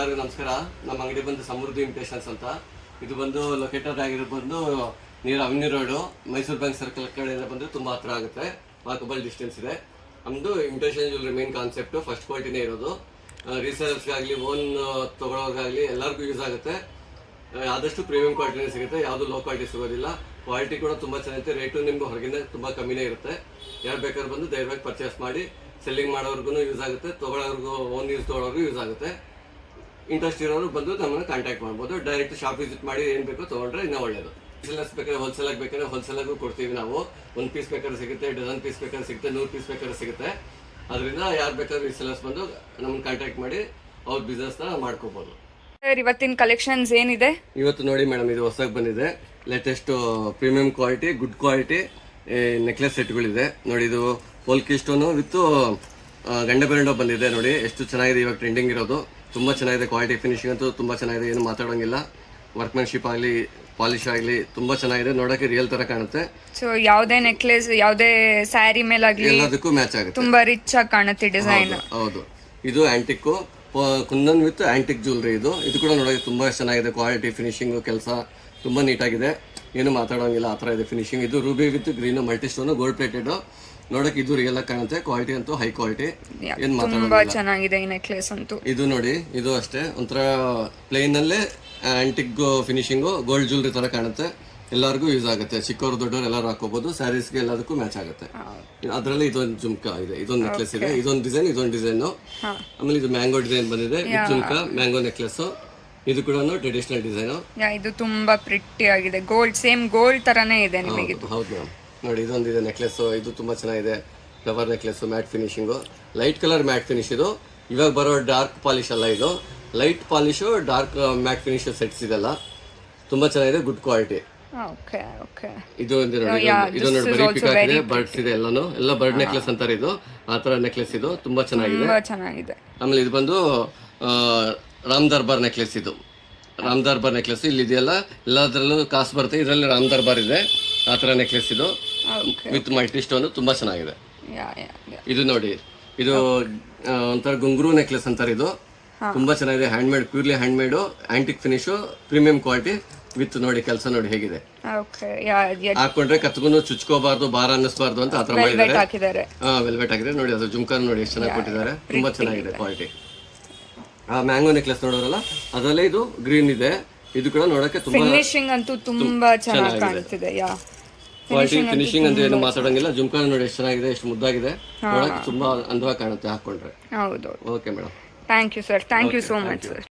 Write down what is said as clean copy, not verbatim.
ಎಲ್ಲರಿಗೂ ನಮಸ್ಕಾರ. ನಮ್ಮ ಅಂಗಡಿ ಬಂದು ಸಮೃದ್ಧಿ ಇಮಿಟೇಷನ್ಸ್ ಅಂತ. ಇದು ಬಂದು ಲೊಕೇಟೆಡ್ ಆಗಿರೋದು ಬಂದು near avenue road, Mysuru bank circle ಕಡೆಯಿಂದ ಬಂದರೆ ತುಂಬ ಹತ್ರ ಆಗುತ್ತೆ, ವಾಕಬಲ್ ಡಿಸ್ಟೆನ್ಸ್ ಇದೆ. ನಮ್ಮದು imitation jewellery main concept first ಕ್ವಾಲಿಟಿನೇ ಇರೋದು. ರೀಸೇಲರ್ಸ್ಗಾಗಲಿ ಓನ್ ತೊಗೊಳೋರ್ಗಾಗಲಿ ಎಲ್ಲರಿಗೂ ಯೂಸ್ ಆಗುತ್ತೆ. ಆದಷ್ಟು ಪ್ರೀಮಿಯಂ ಕ್ವಾಲಿಟಿನೇ ಸಿಗುತ್ತೆ, ಯಾವುದು ಲೋ ಕ್ವಾಲಿಟಿ ಸಿಗೋದಿಲ್ಲ. ಕ್ವಾಲಿಟಿ ಕೂಡ ತುಂಬ ಚೆನ್ನಾಗಿರುತ್ತೆ, ರೇಟು ನಿಮ್ಗೆ ಹೊರಗಿಂದ ತುಂಬ ಕಮ್ಮಿನೇ ಇರುತ್ತೆ. ಯಾರು ಬೇಕಾದ್ರೂ ಬಂದು ಧೈರ್ಯವಾಗಿ ಪರ್ಚೇಸ್ ಮಾಡಿ, ಸೆಲ್ಲಿಂಗ್ ಮಾಡೋರ್ಗು ಯೂಸ್ ಆಗುತ್ತೆ, ತೊಗೊಳೋರ್ಗು ಓನ್ ಯೂಸ್ ತೊಗೊಳೋರ್ಗು ಯೂಸ್ ಆಗುತ್ತೆ. ಇಂಟ್ರೆಸ್ಟ್ ಇರೋರು ಬಂದು ನಮ್ಮನ್ನು ಕಾಂಟ್ಯಾಕ್ಟ್ ಮಾಡ್ಬೋದು. ಡೈರೆಕ್ಟ್ ಶಾಪ್ ವಿಸಿಟ್ ಮಾಡಿ ಏನು ಬೇಕೋ ತೊಗೊಂಡ್ರೆ ಇನ್ನೂ ಒಳ್ಳೆಯದು. ಬಿಸ್ನೆಸ್ ಬೇಕಾದ್ರೆ ಹೋಲ್ಸೇಲಾಗಿ ಬೇಕಾದ್ರೆ ಹೋಲ್ಸೇಲಾಗೂ ಕೊಡ್ತೀವಿ ನಾವು. 1 ಪೀಸ್ ಬೇಕಾದ್ರೆ ಸಿಗುತ್ತೆ, ಡಜನ್ ಪೀಸ್ ಬೇಕಾದ್ರೆ ಸಿಗುತ್ತೆ, 100 ಪೀಸ್ ಬೇಕಾದ್ರೆ ಸಿಗುತ್ತೆ. ಅದರಿಂದ ಯಾರು ಬೇಕಾದ್ರೂ ರೀಸೇಲರ್ಸ್ ಬಂದು ನಮ್ಮನ್ನು ಕಾಂಟ್ಯಾಕ್ಟ್ ಮಾಡಿ ಅವ್ರ ಬಿಸ್ನೆಸ್ನ ಮಾಡ್ಕೋಬೋದು. ಇವತ್ತಿನ ಕಲೆಕ್ಷನ್ಸ್ ಏನಿದೆ? ಇವತ್ತು ನೋಡಿ ಮೇಡಮ್, ಇದು ಹೊಸದಾಗಿ ಬಂದಿದೆ, latest premium quality, good quality necklace ಸೆಟ್ಗಳಿದೆ ನೋಡಿ. ಇದು ಪೋಲ್ಕಿ ಸ್ಟೋನು ವಿತ್ ಗಂಡೆ ಬೆರಂಡೋ ಬಂದಿದೆ ನೋಡಿ, ಎಷ್ಟು ಚೆನ್ನಾಗಿದೆ. ಇವಾಗ ಟ್ರೆಂಡಿಂಗ್ ಇರೋದು ತುಂಬ ಚೆನ್ನಾಗಿದೆ. ಕ್ವಾಲಿಟಿ ಫಿನಿಶಿಂಗ್ ಅಂತೂ ತುಂಬ ಚೆನ್ನಾಗಿದೆ, ಏನು ಮಾತಾಡೋಂಗಿಲ್ಲ. ವರ್ಕ್ಮ್ಯಾನ್ಶಿಪ್ ಆಗಲಿ, ಪಾಲಿಶ್ ಆಗಲಿ ತುಂಬ ಚೆನ್ನಾಗಿದೆ, ನೋಡೋಕೆ ರಿಯಲ್ ಥರ ಕಾಣುತ್ತೆ. ಸೊ ಯಾವುದೇ ನೆಕ್ಲೆಸ್, ಯಾವುದೇ ಸ್ಯಾರಿ ಮೇಲಾಗಲಿ ಎಲ್ಲದಕ್ಕೂ ಮ್ಯಾಚ್ ಆಗುತ್ತೆ, ತುಂಬಾ ರಿಚ್ ಆಗಿ ಕಾಣುತ್ತೆ ಡಿಸೈನ್. ಹೌದು, ಇದು ಆಂಟಿಕ್ಕು ಕುಂದನ್ ವಿತ್ ಆಂಟಿಕ್ ಜ್ಯುವೆಲ್ರಿ. ಇದು ಕೂಡ ನೋಡೋಕೆ ತುಂಬ ಚೆನ್ನಾಗಿದೆ. ಕ್ವಾಲಿಟಿ ಫಿನಿಶಿಂಗು ಕೆಲಸ ತುಂಬ ನೀಟಾಗಿದೆ, ಏನು ಮಾತಾಡೋಂಗಿಲ್ಲ, ಆ ಥರ ಇದೆ ಫಿನಿಶಿಂಗ್. ಇದು Ruby with green multi stone gold plated. ನೋಡೋಕೆ ಇದು ರಿಯಲ್ ಆಗಿ ಕಾಣುತ್ತೆ. ಕ್ವಾಲಿಟಿ ಅಂತೂ ಹೈ ಕ್ವಾಲಿಟಿ, ಏನು ತುಂಬಾ ಚೆನ್ನಾಗಿದೆ ಈ ನೆಕ್ಲೆಸ್ ಅಂತೂ. ಇದು ನೋಡಿ, ಇದು ಅಷ್ಟೇ ಒಂಥರ ಪ್ಲೇನಲ್ಲೇ ಆಂಟಿಕ್ ಫಿನಿಶಿಂಗು, ಗೋಲ್ಡ್ ಜ್ಯುವೆಲ್ರಿ ಥರ ಕಾಣುತ್ತೆ. ಎಲ್ಲರಿಗೂ ಯೂಸ್ ಆಗುತ್ತೆ, ಚಿಕ್ಕವರು ದೊಡ್ಡವರು ಎಲ್ಲರೂ ಹಾಕೋಬಹುದು. ಸ್ಯಾರೀಸ್ಗೆ ಎಲ್ಲದಕ್ಕೂ ಮ್ಯಾಚ್ ಆಗುತ್ತೆ. ಅದರಲ್ಲಿ ಇದೊಂದು ಜುಮ್ಕಾ ಇದೆ, ಇದೊಂದು ನೆಕ್ಲೆಸ್ ಇದೆ, ಇದೊಂದು ಡಿಸೈನು. ಆಮೇಲೆ ಇದು ಮ್ಯಾಂಗೋ ಡಿಸೈನ್ ಬಂದಿದೆ, ಜುಮ್ಕಾ ಮ್ಯಾಂಗೋ ನೆಕ್ಲೆಸ್. ಇದು ಕೂಡ ಟ್ರೆಡಿಷನಲ್ ಡಿಸೈನು. ಇದು ತುಂಬಾ ಪ್ರಿಟಿ ಆಗಿದೆ, ಗೋಲ್ಡ್ ಸೇಮ್ ಗೋಲ್ಡ್ ತರನೇ ಇದೆ ನಿಮಗೆ. ಹೌದು ಮ್ಯಾಮ್, ನೋಡಿ ಇದೊಂದಿದೆ ನೆಕ್ಲೆಸ್, ಇದು ತುಂಬಾ ಚೆನ್ನಾಗಿದೆ. Flower necklace, matte finishing, light colour matte finish. ಇದು ಇವಾಗ ಬರೋ ಡಾರ್ಕ್ ಪಾಲಿಶ್ ಅಲ್ಲ, ಇದು light polish dark matte finish sets ಇದೆಲ್ಲ ತುಂಬಾ ಚೆನ್ನಾಗಿದೆ, ಗುಡ್ ಕ್ವಾಲಿಟಿ. ಇದು ನೋಡಿ, ಬರೀ ಪಿಕಾಕ್ ಇದೆ, ಬರ್ಡ್ಸ್ ಇದೆ, ಎಲ್ಲ ಬರ್ಡ್ ನೆಕ್ಲೆಸ್ ಅಂತಾರೆ. ಇದು ಆ ತರ ನೆಕ್ಲೆಸ್, ಇದು ತುಂಬಾ ಚೆನ್ನಾಗಿದೆ. ಆಮೇಲೆ ಇದು ಬಂದು ರಾಮ್ ದರ್ಬಾರ್ ನೆಕ್ಲೆಸ್. ಇದು ರಾಮ್ ದರ್ಬಾರ್ ನೆಕ್ಲೆಸ್ ಇಲ್ಲಿ ಇದೆಯಲ್ಲ, ಎಲ್ಲದರಲ್ಲೂ ಕಾಸು ಬರುತ್ತೆ, ಇದರಲ್ಲಿ ರಾಮ್ ದರ್ಬಾರ್ ಇದೆ, ಆ ಥರ ನೆಕ್ಲೆಸ್. ಇದು ವಿತ್ ಮಲ್ಟಿ ಸ್ಟೋನ್ ತುಂಬಾ ಚೆನ್ನಾಗಿದೆ. ಇದು ನೋಡಿ, ಇದು ಒಂಥರ ಗುಂಗುರು ನೆಕ್ಲೆಸ್ ಅಂತಾರೆ. ಇದು ತುಂಬಾ ಚೆನ್ನಾಗಿದೆ, handmade, purely handmade, antique finish, premium quality with ನೋಡಿ ಕೆಲಸ ನೋಡಿ ಹೇಗಿದೆ. ಹಾಕೊಂಡ್ರೆ ಕತ್ಕೊಂಡು ಚುಚ್ಕೋಬಾರ್ದು, ಭಾರ ಅನ್ನಿಸ್ಬಾರ್ದು ಅಂತ ಆತರ ಮಾಡಿದ್ದಾರೆ. ವೆಲ್ವೆಟ್ ಹಾಕಿದ್ರೆ ನೋಡಿ. ಅದು ಜುಮ್ಕಾ ನೋಡಿ ಎಷ್ಟು ಚೆನ್ನಾಗಿ ಕೊಟ್ಟಿದ್ದಾರೆ, ತುಂಬಾ ಚೆನ್ನಾಗಿದೆ ಕ್ವಾಲಿಟಿ. ಆ ಮ್ಯಾಂಗೋ ನೆಕ್ಲೆಸ್ ನೋಡೋರಲ್ಲ, ಅದರಲ್ಲೇ ಇದು ಗ್ರೀನ್ ಇದೆ. ಇದು ಕೂಡ ನೋಡಕ್ಕೆ ತುಂಬಾ ಫಿನಿಶಿಂಗ್ ಅಂತೂ ತುಂಬಾ ಚೆನ್ನಾಗಿ ಕಾಣ್ತಿದೆ. ಕ್ವಾಲಿಟಿ ಫಿನಿಶಿಂಗ್ ಅಂತ ಏನು ಮಾತಾಡೋಂಗಿಲ್ಲ. ಜುಮ್ಕಾ ನೋಡಿ ಎಷ್ಟು ಚೆನ್ನಾಗಿದೆ, ಎಷ್ಟು ಮುದ್ದಾಗಿದೆ, ನೋಡಕ್ಕೆ ತುಂಬಾ ಅಂದವಾಗಿ ಕಾಣುತ್ತೆ ಹಾಕೊಂಡ್ರೆ. ಹೌದು. Okay madam, thank you sir, thank you so much sir.